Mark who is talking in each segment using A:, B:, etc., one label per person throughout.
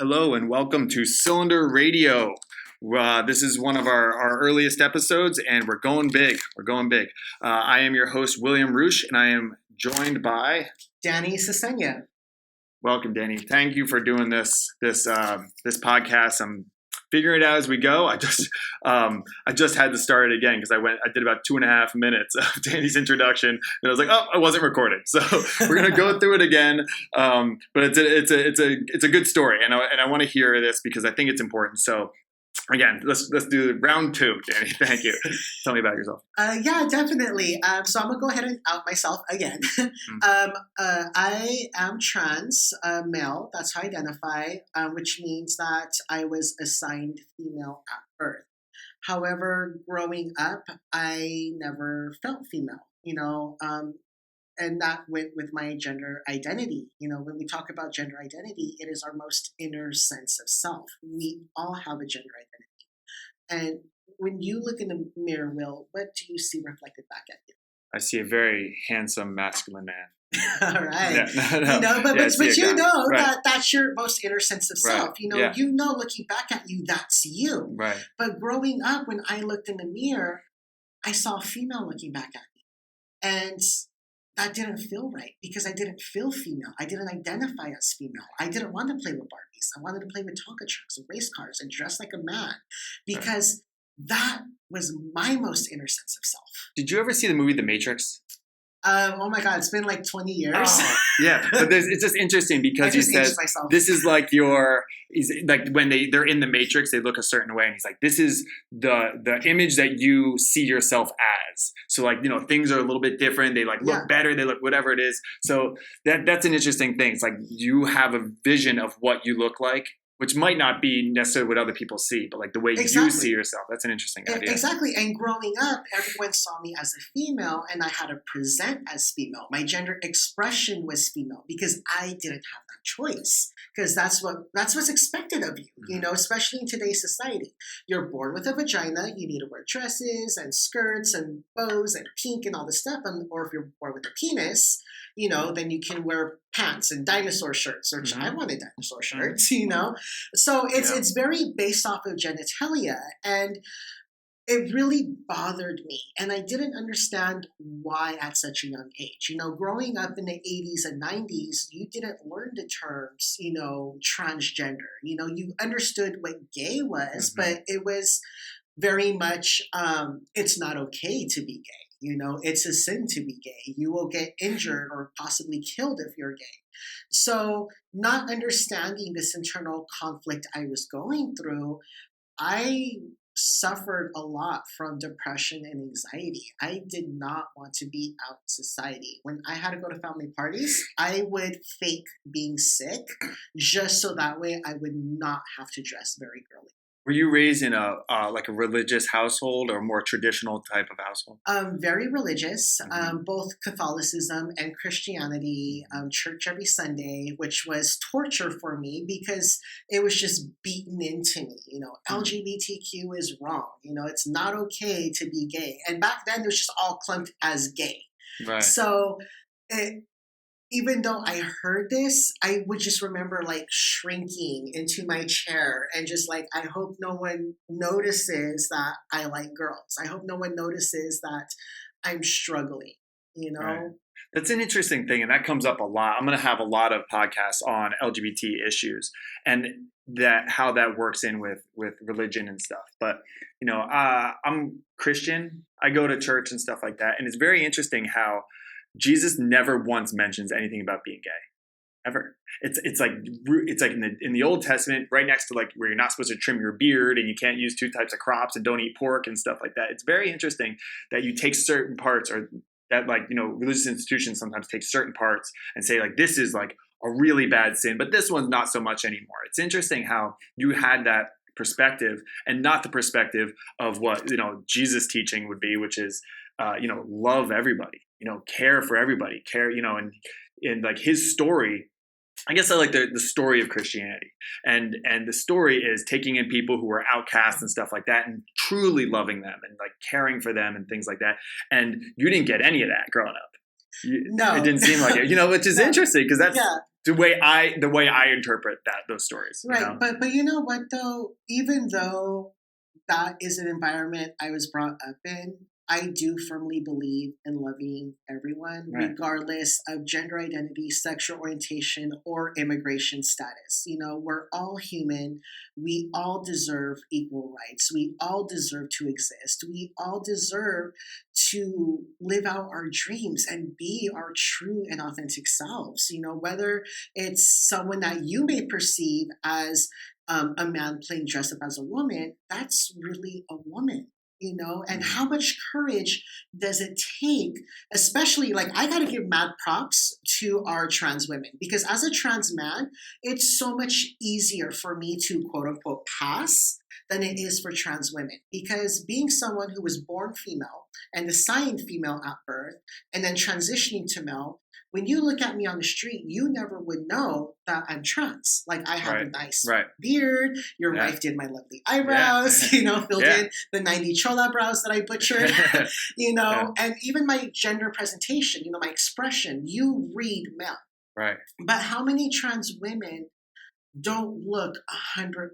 A: Hello and welcome to Cylinder Radio. This is one of our earliest episodes and we're going big. I am your host, William Roosh, and I am joined by
B: Dannie Cesena.
A: Welcome, Danny. Thank you for doing this podcast. I'm figuring it out as we go. I just had to start it again because I did about 2.5 minutes of Danny's introduction and I was like, oh, I wasn't recording. So we're gonna go through it again. But it's a good story, and I want to hear this because I think it's important. So again, let's do round 2, Danny. Thank you. Tell me about yourself.
B: Yeah, definitely. So I'm gonna go ahead and out myself again. I am trans male. That's how I identify, which means that I was assigned female at birth. However, growing up, I never felt female. And that went with my gender identity. When we talk about gender identity, it is our most inner sense of self. We all have a gender identity. And when you look in the mirror, Will, what do you see reflected back at you?
A: I see a very handsome, masculine man.
B: All right.
A: Yeah,
B: but
A: right.
B: that's your most inner sense of self.
A: Yeah.
B: Looking back at you, that's you.
A: Right.
B: But growing up, when I looked in the mirror, I saw a female looking back at me. And that didn't feel right because I didn't feel female. I didn't identify as female. I didn't want to play with Barbies. I wanted to play with Tonka trucks and race cars and dress like a man because that was my most inner sense of self.
A: Did you ever see the movie The Matrix?
B: Oh my God, it's been like 20 years.
A: Oh, yeah, but it's just interesting because he says this is like he's like when they're in the Matrix, they look a certain way, and he's like, this is the image that you see yourself as. So like things are a little bit different. They like look better. They look whatever it is. So that's an interesting thing. It's like you have a vision of what you look like, which might not be necessarily what other people see, but like the way you see yourself. That's an interesting idea.
B: Exactly. And growing up, everyone saw me as a female and I had to present as female. My gender expression was female because I didn't have that choice. Because that's what's expected of you, especially in today's society. You're born with a vagina, you need to wear dresses and skirts and bows and pink and all this stuff. Or if you're born with a penis, then you can wear pants and dinosaur shirts, which I wanted dinosaur shirts, So it's very based off of genitalia, and it really bothered me. And I didn't understand why at such a young age. Growing up in the 80s and 90s, you didn't learn the terms, transgender. You understood what gay was, but it was very much, it's not okay to be gay. It's a sin to be gay. You will get injured or possibly killed if you're gay. So not understanding this internal conflict I was going through, I suffered a lot from depression and anxiety. I did not want to be out in society. When I had to go to family parties, I would fake being sick just so that way I would not have to dress very girly.
A: Were you raised in a religious household or more traditional type of household?
B: Very religious, both Catholicism and Christianity, church every Sunday, which was torture for me because it was just beaten into me. LGBTQ is wrong. It's not okay to be gay. And back then it was just all clumped as gay.
A: Right.
B: So even though I heard this, I would just remember like shrinking into my chair and just like, I hope no one notices that I like girls. I hope no one notices that I'm struggling,
A: Right. That's an interesting thing. And that comes up a lot. I'm going to have a lot of podcasts on LGBT issues and how that works in with religion and stuff. But, I'm Christian. I go to church and stuff like that. And it's very interesting how Jesus never once mentions anything about being gay, ever. It's like in the Old Testament, right next to like where you're not supposed to trim your beard and you can't use 2 types of crops and don't eat pork and stuff like that. It's very interesting that you take certain parts, or that religious institutions sometimes take certain parts and say like this is like a really bad sin, but this one's not so much anymore. It's interesting how you had that perspective and not the perspective of what Jesus' teaching would be, which is love everybody. Care for everybody, and like his story, I guess I like the story of Christianity. And the story is taking in people who are outcasts and stuff like that and truly loving them and like caring for them and things like that. And you didn't get any of that growing up.
B: No.
A: It didn't seem like it, which is interesting because that's the way I interpret those stories.
B: Right.
A: You know?
B: But you know what though? Even though that is an environment I was brought up in, I do firmly believe in loving everyone,
A: Right.
B: regardless of gender identity, sexual orientation, or immigration status. You know, we're all human. We all deserve equal rights. We all deserve to exist. We all deserve to live out our dreams and be our true and authentic selves. You know, whether it's someone that you may perceive as a man playing dressed up as a woman, that's really a woman, you know? And how much courage does it take, especially like I got to give mad props to our trans women because as a trans man, it's so much easier for me to quote unquote pass than it is for trans women because being someone who was born female and assigned female at birth and then transitioning to male, when you look at me on the street, you never would know that I'm trans. Like I have a nice beard. Your wife did my lovely eyebrows, you know, filled in the 90 chola brows that I butchered, you know, and even my gender presentation, you know, my expression, you read male.
A: Right.
B: But how many trans women don't look 100%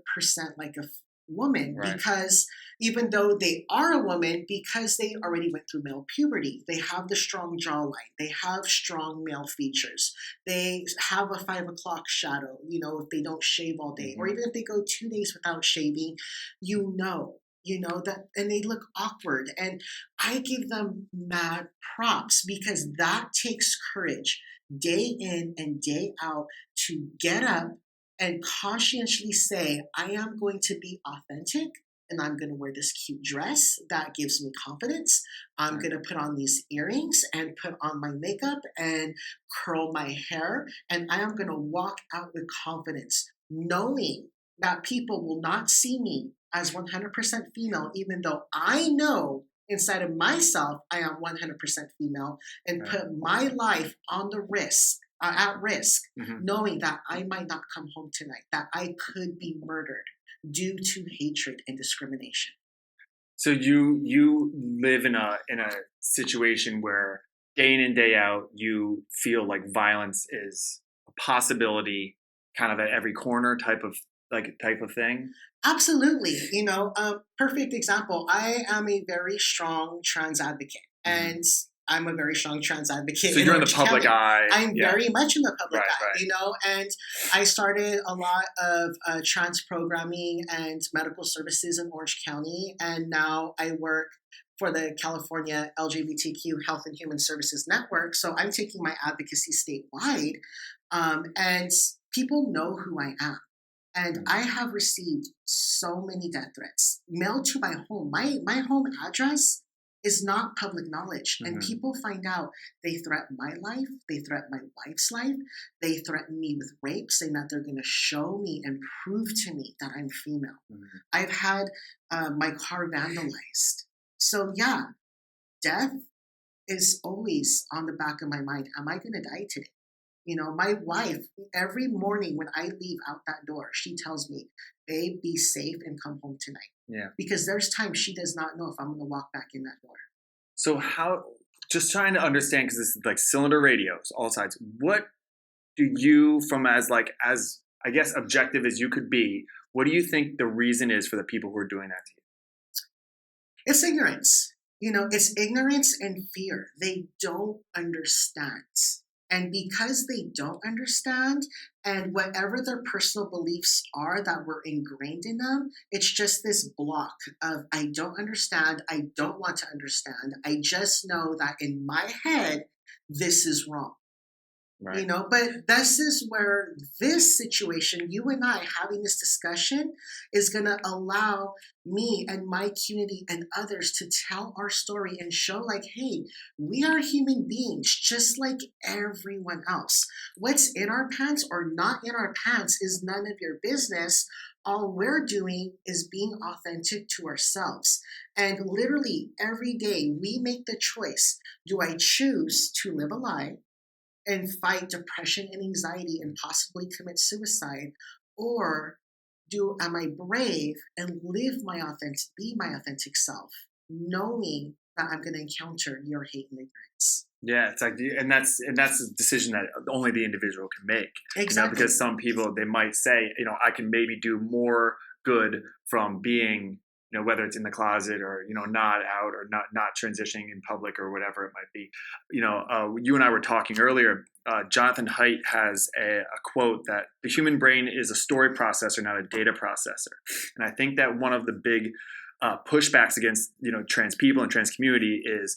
B: like a woman because even though they are a woman, because they already went through male puberty, they have the strong jawline, they have strong male features, they have a 5 o'clock shadow, you know, if they don't shave all day, or even if they go 2 days without shaving, you know that, and they look awkward. And I give them mad props because that takes courage day in and day out to get up and conscientiously say, I am going to be authentic and I'm going to wear this cute dress that gives me confidence. I'm going to put on these earrings and put on my makeup and curl my hair. And I am going to walk out with confidence, knowing that people will not see me as 100% female, even though I know inside of myself I am 100% female and put my life on the risk. At risk, knowing that I might not come home tonight, that I could be murdered due to hatred and discrimination.
A: So you live in a situation where day in and day out you feel like violence is a possibility, kind of at every corner type of thing.
B: Absolutely, you know, perfect example. I am a very strong trans advocate, and I'm a very strong trans advocate.
A: So you're in the public eye.
B: I'm very much in the public eye, you know, and I started a lot of trans programming and medical services in Orange County. And now I work for the California LGBTQ Health and Human Services Network. So I'm taking my advocacy statewide, and people know who I am. And I have received so many death threats mailed to my home. My home address is not public knowledge. And people find out, they threaten my life, they threaten my wife's life, they threaten me with rape, saying that they're going to show me and prove to me that I'm female. I've had my car vandalized. So yeah, death is always on the back of my mind. Am I going to die today? You know, my wife, every morning when I leave out that door, she tells me, babe, be safe and come home tonight. Yeah. Because there's times she does not know if I'm going to walk back in that door.
A: So just trying to understand, because this is like cylinder radios, all sides, what do you, as I guess objective as you could be, what do you think the reason is for the people who are doing that to you?
B: It's ignorance. You know, it's ignorance and fear. They don't understand. And because they don't understand, and whatever their personal beliefs are that were ingrained in them, it's just this block of, I don't understand, I don't want to understand. I just know that in my head, this is wrong. Right. You know, but this is where this situation, you and I having this discussion, is going to allow me and my community and others to tell our story and show like, hey, we are human beings just like everyone else. What's in our pants or not in our pants is none of your business. All we're doing is being authentic to ourselves. And literally every day we make the choice. Do I choose to live a lie and fight depression and anxiety and possibly commit suicide? Or am I brave and be my authentic self, knowing that I'm going to encounter your hate and ignorance.
A: Yeah, it's like, and that's a decision that only the individual can make.
B: Exactly.
A: Because some people, they might say, I can maybe do more good from being, whether it's in the closet or not out or not transitioning in public or whatever it might be. You and I were talking earlier. Jonathan Haidt has a quote that the human brain is a story processor, not a data processor. And I think that one of the big pushbacks against trans people and trans community is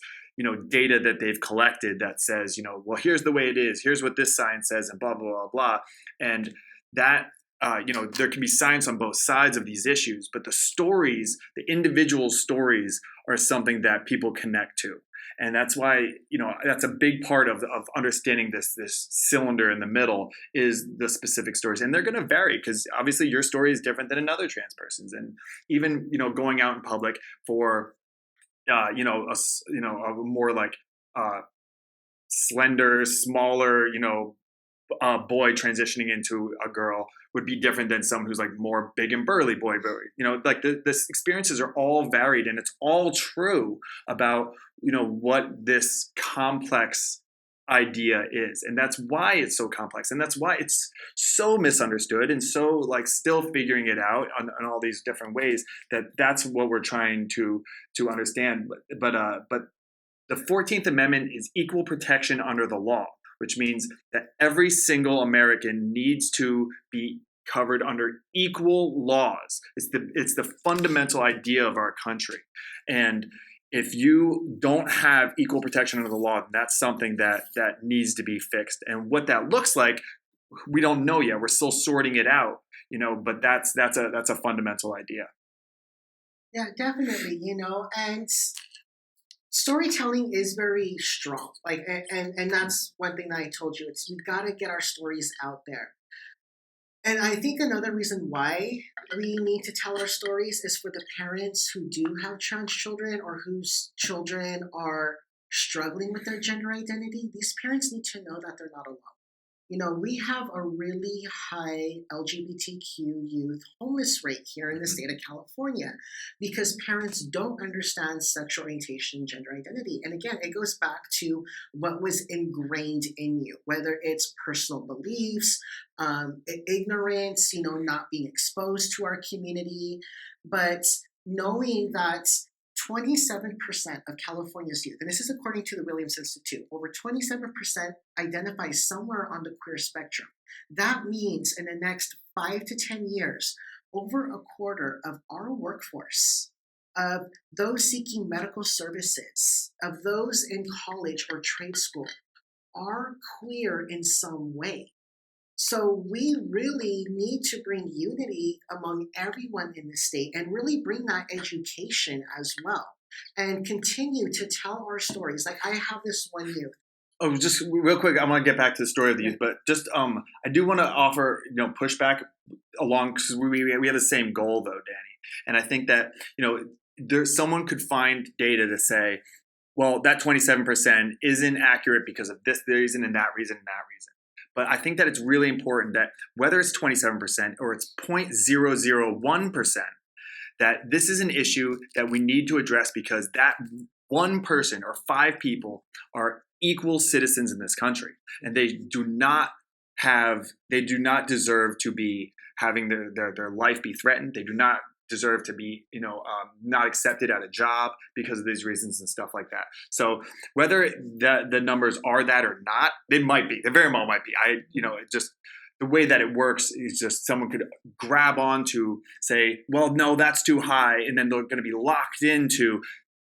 A: data that they've collected that says well, here's the way it is, here's what this science says, and blah blah blah blah. And that there can be science on both sides of these issues, but the stories, the individual stories, are something that people connect to. And that's why that's a big part of understanding this cylinder in the middle is the specific stories, and they're going to vary because obviously your story is different than another trans person's, and even going out in public for a more like slender, smaller boy transitioning into a girl would be different than someone who's like more big and burly boy. Like the experiences are all varied, and it's all true about what this complex idea is, and that's why it's so complex, and that's why it's so misunderstood and so like still figuring it out on all these different ways. That's what we're trying to understand. But the 14th Amendment is equal protection under the law, which means that every single American needs to be covered under equal laws. It's the fundamental idea of our country. And if you don't have equal protection under the law, that's something that needs to be fixed. And what that looks like, we don't know yet. We're still sorting it out, but that's a fundamental idea.
B: Yeah, definitely, and storytelling is very strong. Like, and that's one thing that I told you. We've got to get our stories out there. And I think another reason why we need to tell our stories is for the parents who do have trans children or whose children are struggling with their gender identity. These parents need to know that they're not alone. We have a really high LGBTQ youth homeless rate here in the state of California because parents don't understand sexual orientation, gender identity. And again, it goes back to what was ingrained in you, whether it's personal beliefs, ignorance, not being exposed to our community, but knowing that 27% of California's youth, and this is according to the Williams Institute, over 27% identify somewhere on the queer spectrum. That means in the next 5 to 10 years, over a quarter of our workforce, of those seeking medical services, of those in college or trade school, are queer in some way. So we really need to bring unity among everyone in the state and really bring that education as well and continue to tell our stories. Like I have this one youth.
A: Oh, just real quick, I want to get back to the story of the youth, but just I do want to offer pushback along because we have the same goal though, Danny. And I think that there's someone could find data to say, well, that 27% isn't accurate because of this reason and that reason and that reason. But I think that it's really important that whether it's 27% or it's 0.001%, that this is an issue that we need to address because that one person or 5 people are equal citizens in this country. And they do not deserve to be having their life be threatened. They do not deserve to be, not accepted at a job because of these reasons and stuff like that. So whether the numbers are that or not, they might be. They very well might be. Just the way that it works is just someone could grab on to say, well, no, that's too high. And then they're going to be locked into,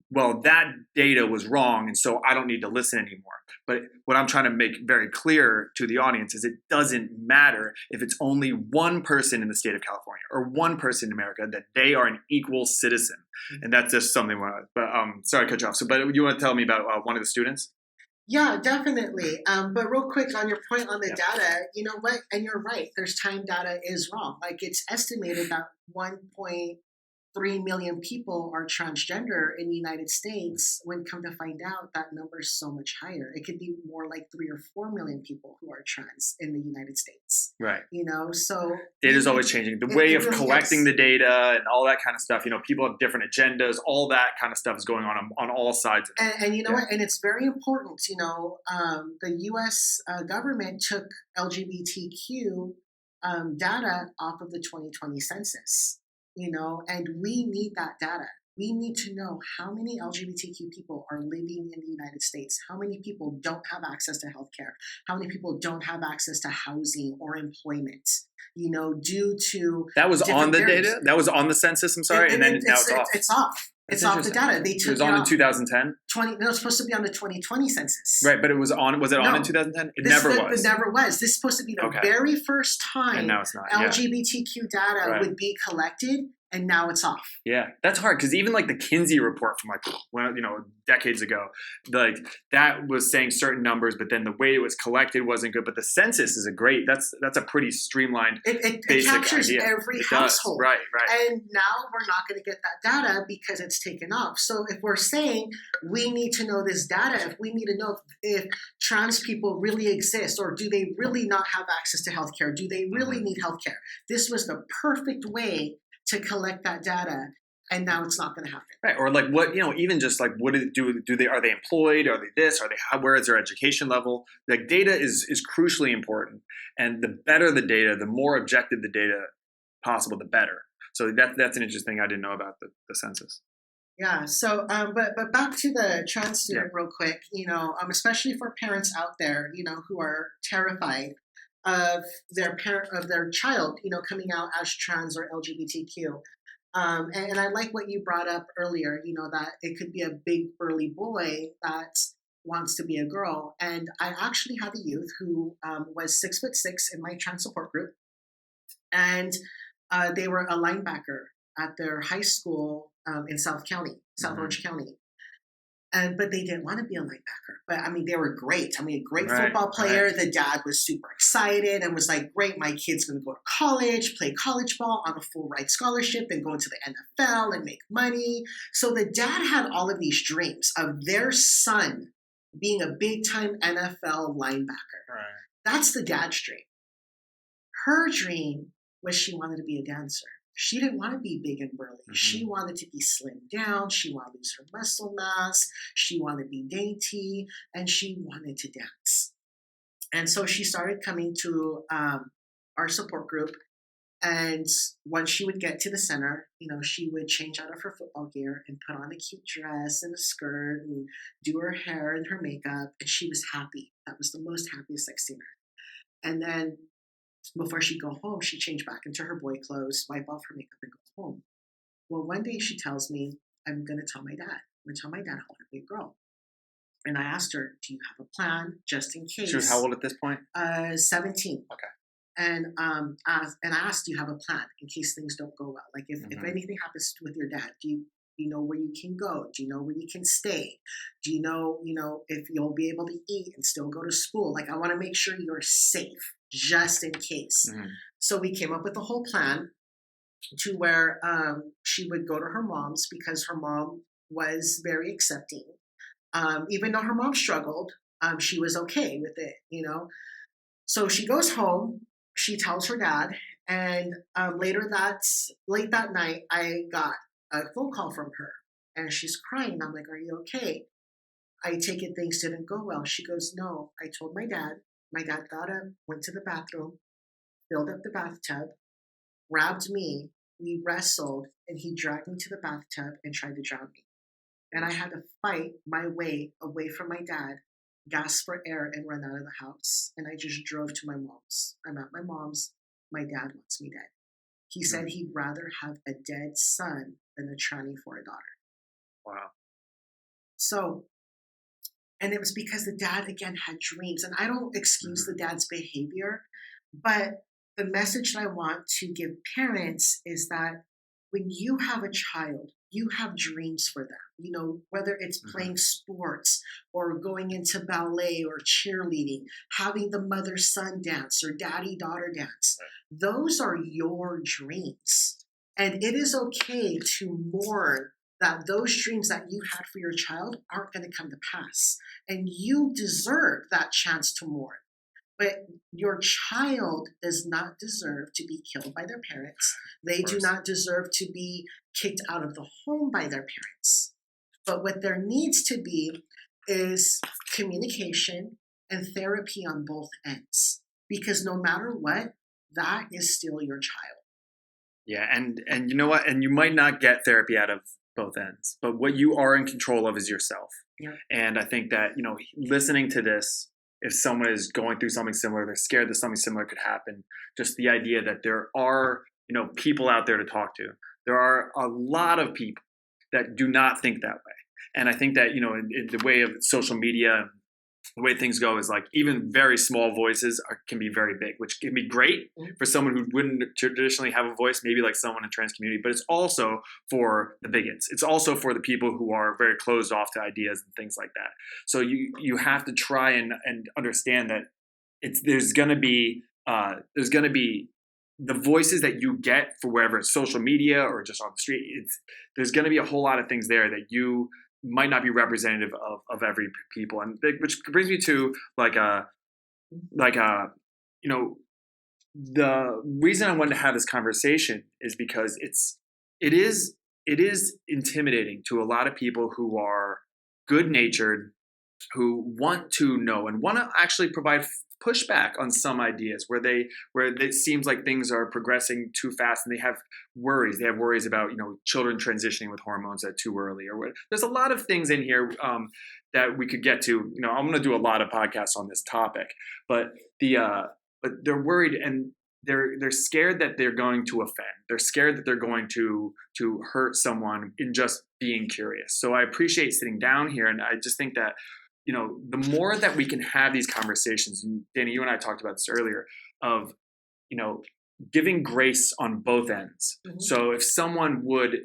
A: well, that data was wrong, and so I don't need to listen anymore. But what I'm trying to make very clear to the audience is it doesn't matter if it's only one person in the state of California or one person in America, that they are an equal citizen. And that's just something. But sorry to cut you off. So, but you want to tell me about one of the students?
B: Yeah, definitely. But real quick on your point on the data, you know what? And you're right. There's time data is wrong. Like it's estimated that 3 million people are transgender in the United States, when come to find out that number is so much higher. It could be more like 3 or 4 million people who are trans in the United States.
A: Right.
B: So
A: it is always changing. The way of really collecting the data and all that kind of stuff, people have different agendas, all that kind of stuff is going on all sides of it.
B: And you know what? And it's very important, the U.S. Government took LGBTQ data off of the 2020 census, and we need that data. We need to know how many LGBTQ people are living in the United States, how many people don't have access to healthcare, how many people don't have access to housing or employment, due to...
A: That was on the data? That was on the census, I'm sorry, and then now it's off.
B: It's off. It's off the data. They took
A: it was on in 2010?
B: No, it's supposed to be on the 2020 census.
A: Right, but it was on in 2010? It never was.
B: It never was. This is supposed to be the very first time
A: and now it's not.
B: LGBTQ data would be collected, and now it's off.
A: Yeah, that's hard because even like the Kinsey report from decades ago, like that was saying certain numbers, but then the way it was collected wasn't good. But the census is that's a pretty streamlined.
B: It
A: basic
B: captures
A: idea.
B: Every household,
A: right?
B: And now we're not going to get that data because it's taken off. So if we're saying we need to know this data, if we need to know if trans people really exist, or do they really not have access to healthcare? Do they really need healthcare? This was the perfect way to collect that data, and now it's not going to happen.
A: Right, or like what even just like what do they are they employed? Are they this? Are they where is their education level? Like data is crucially important, and the better the data, the more objective the data possible, the better. So that's an interesting thing I didn't know about the census.
B: Yeah. So, but back to the trans student real quick. Especially for parents out there, who are terrified of their child, coming out as trans or LGBTQ. And I like what you brought up earlier, that it could be a big burly boy that wants to be a girl. And I actually had a youth who was 6'6" in my trans support group, and they were a linebacker at their high school in South Orange County. But they didn't want to be a linebacker. But they were great. A great football player. Right. The dad was super excited and was like, great, my kid's going to go to college, play college ball on a full ride scholarship and go into the NFL and make money. So the dad had all of these dreams of their son being a big time NFL linebacker.
A: Right.
B: That's the dad's dream. Her dream was she wanted to be a dancer. She didn't want to be big and burly. Mm-hmm. She wanted to be slimmed down. She wanted to lose her muscle mass. She wanted to be dainty, and she wanted to dance. And so she started coming to our support group. And once she would get to the center, she would change out of her football gear and put on a cute dress and a skirt and do her hair and her makeup. And she was happy. That was the most happiest I've seen her. And then before she'd go home, she'd change back into her boy clothes, wipe off her makeup, and go home. Well, one day she tells me, I'm going to tell my dad. I'm going to tell my dad I want to be a girl. And I asked her, do you have a plan just in case?
A: She was how old at this point?
B: 17.
A: Okay.
B: And I asked, do you have a plan in case things don't go well? Like if anything happens with your dad, do you know where you can go? Do you know where you can stay? Do you know, if you'll be able to eat and still go to school? Like I want to make sure you're safe just in case. Mm-hmm. So we came up with a whole plan to where she would go to her mom's because her mom was very accepting. Even though her mom struggled, she was okay with it, So she goes home, she tells her dad, and late that night, I got a phone call from her, and she's crying. I'm like, are you okay? I take it things didn't go well. She goes, no, I told my dad. My dad got up, went to the bathroom, filled up the bathtub, grabbed me, we wrestled, and he dragged me to the bathtub and tried to drown me. And I had to fight my way away from my dad, gasp for air, and run out of the house. And I just drove to my mom's. I'm at my mom's. My dad wants me dead. He said he'd rather have a dead son than a tranny for a daughter.
A: Wow.
B: So, and it was because the dad, again, had dreams. And I don't excuse the dad's behavior, but the message that I want to give parents is that when you have a child, you have dreams for them, whether it's playing sports or going into ballet or cheerleading, having the mother-son dance or daddy-daughter dance. Those are your dreams. And it is okay to mourn that those dreams that you had for your child aren't going to come to pass. And you deserve that chance to mourn. But your child does not deserve to be killed by their parents. They do not deserve to be kicked out of the home by their parents. But what there needs to be is communication and therapy on both ends. Because no matter what, that is still your child.
A: Yeah, and you know what? And you might not get therapy out of both ends, but what you are in control of is yourself.
B: Yeah.
A: And I think that, listening to this, if someone is going through something similar, they're scared that something similar could happen, just the idea that there are, people out there to talk to. There are a lot of people that do not think that way. And I think that, in the way of social media, the way things go is like even very small voices can be very big, which can be great for someone who wouldn't traditionally have a voice, maybe like someone in trans community, but it's also for the bigots. It's also for the people who are very closed off to ideas and things like that. So you have to try and understand that there's going to be the voices that you get for wherever it's social media or just on the street. There's going to be a whole lot of things there that you might not be representative of every people, and which brings me to the reason I wanted to have this conversation is because it is intimidating to a lot of people who are good-natured, who want to know and want to actually provide pushback on some ideas where it seems like things are progressing too fast, and they have worries. They have worries about children transitioning with hormones at too early, or what. There's a lot of things in here that we could get to. I'm going to do a lot of podcasts on this topic, but they're worried and they're scared that they're going to offend. They're scared that they're going to hurt someone in just being curious. So I appreciate sitting down here, and I just think that the more that we can have these conversations, and Danny, you and I talked about this earlier, of, giving grace on both ends. Mm-hmm. So if someone would,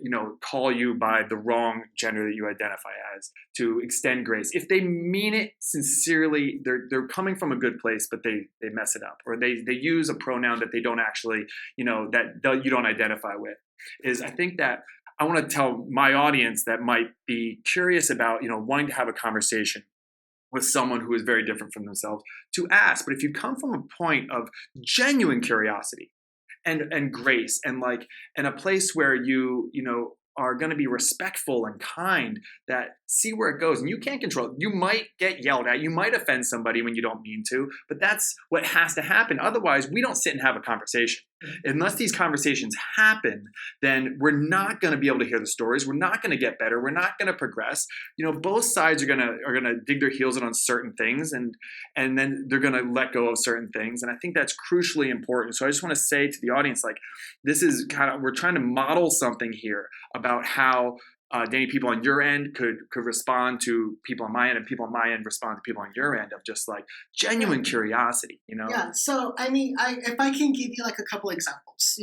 A: call you by the wrong gender that you identify as, to extend grace, if they mean it sincerely, they're coming from a good place, but they mess it up, or they use a pronoun that they don't actually, that you don't identify with, I think that I want to tell my audience that might be curious about, wanting to have a conversation with someone who is very different from themselves, to ask. But if you come from a point of genuine curiosity and grace and a place where you are going to be respectful and kind, that see where it goes, and you can't control it. You might get yelled at, you might offend somebody when you don't mean to, but that's what has to happen. Otherwise, we don't sit and have a conversation. Unless these conversations happen, then we're not going to be able to hear the stories. We're not going to get better. We're not going to progress. Both sides are going to dig their heels in on certain things, and then they're going to let go of certain things. And I think that's crucially important. So I just want to say to the audience, this is we're trying to model something here about how Danny, people on your end could respond to people on my end, and people on my end respond to people on your end, of just genuine curiosity,
B: Yeah. So, I mean, if I can give you a couple examples,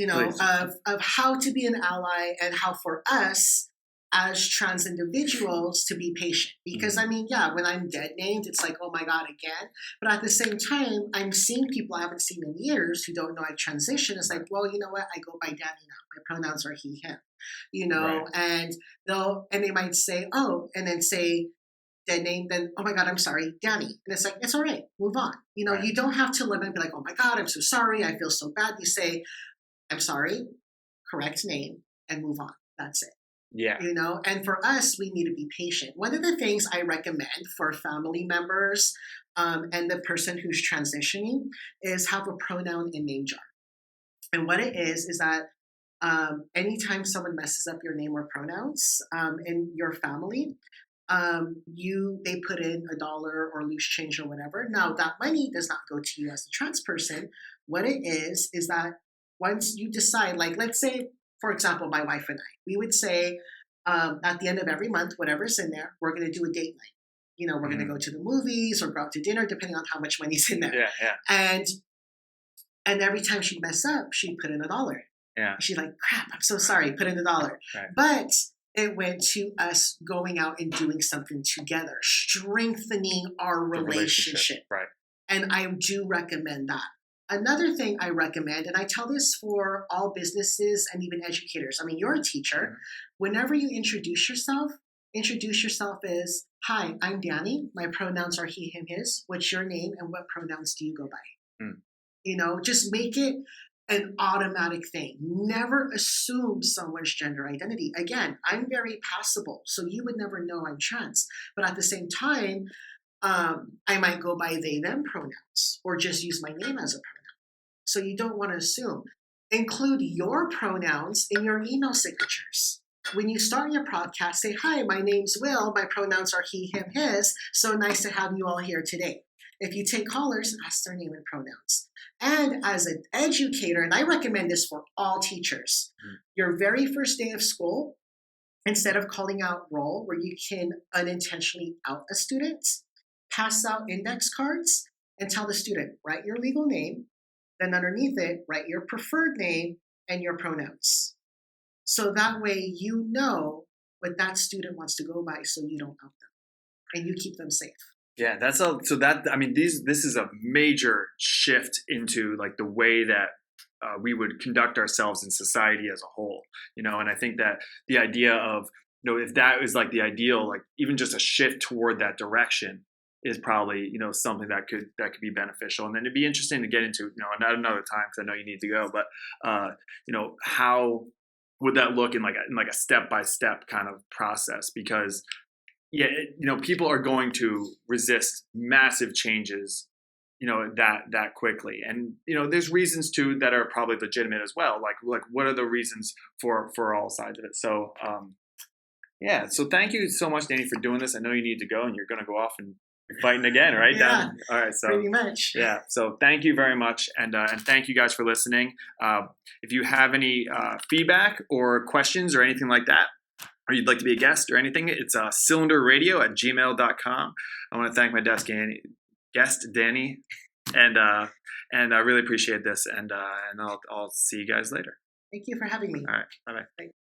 B: of how to be an ally and how for us as trans individuals to be patient. Because, I mean, yeah, when I'm dead named, it's oh my God, again. But at the same time, I'm seeing people I haven't seen in years who don't know I've transitioned. It's well, you know what? I go by Danny now. My pronouns are he, him. Right. And they might say, oh, and then say dead name, then, oh my God, I'm sorry, Danny. And it's it's all right, move on. Right. You don't have to live and be oh my God, I'm so sorry, I feel so bad. You say, I'm sorry, correct name, and move on. That's it.
A: Yeah.
B: And for us, we need to be patient. One of the things I recommend for family members and the person who's transitioning is have a pronoun and name jar. And what it is that anytime someone messes up your name or pronouns in your family, they put in $1 or loose change or whatever. Now that money does not go to you as a trans person. What it is that once you decide, let's say, for example, my wife and I, we would say at the end of every month, whatever's in there, we're going to do a date night. We're going to go to the movies or go out to dinner, depending on how much money's in there.
A: Yeah.
B: And every time she'd mess up, she'd put in $1.
A: Yeah.
B: She's crap, I'm so sorry, put in $1. Right. But it went to us going out and doing something together, strengthening our relationship.
A: Right.
B: And I do recommend that. Another thing I recommend, and I tell this for all businesses and even educators. I mean, you're a teacher. Whenever you introduce yourself as, "Hi, I'm Danny. My pronouns are he, him, his. What's your name and what pronouns do you go by?" Just make it an automatic thing. Never assume someone's gender identity. Again, I'm very passable, so you would never know I'm trans. But at the same time, I might go by they, them pronouns or just use my name as a pronoun. So you don't want to assume. Include your pronouns in your email signatures. When you start your podcast, say, "Hi, my name's Will. My pronouns are he, him, his. So nice to have you all here today." If you take callers, ask their name and pronouns. And as an educator, and I recommend this for all teachers, your very first day of school, instead of calling out roll, where you can unintentionally out a student, pass out index cards and tell the student, write your legal name, then underneath it, write your preferred name and your pronouns. So that way you know what that student wants to go by, so you don't out them and you keep them safe.
A: Yeah, this is a major shift into like the way that we would conduct ourselves in society as a whole, and I think that the idea of, if that is like the ideal, like even just a shift toward that direction is probably, something that could be beneficial. And then it'd be interesting to get into, not another time, because I know you need to go, but how would that look in like a step-by-step kind of process? Because people are going to resist massive changes, that quickly. And, there's reasons too that are probably legitimate as well. Like what are the reasons for all sides of it? So, so thank you so much, Danny, for doing this. I know you need to go and you're going to go off and you're fighting again, right?
B: Yeah,
A: all right. So
B: pretty much.
A: Yeah. So thank you very much. And thank you guys for listening. If you have any feedback or questions or anything like that, or you'd like to be a guest or anything, it's cylinderradio@gmail.com. I want to thank my guest, Danny, and I really appreciate this. And I'll see you guys later.
B: Thank you for having me.
A: All right. Bye-bye.
B: Thanks.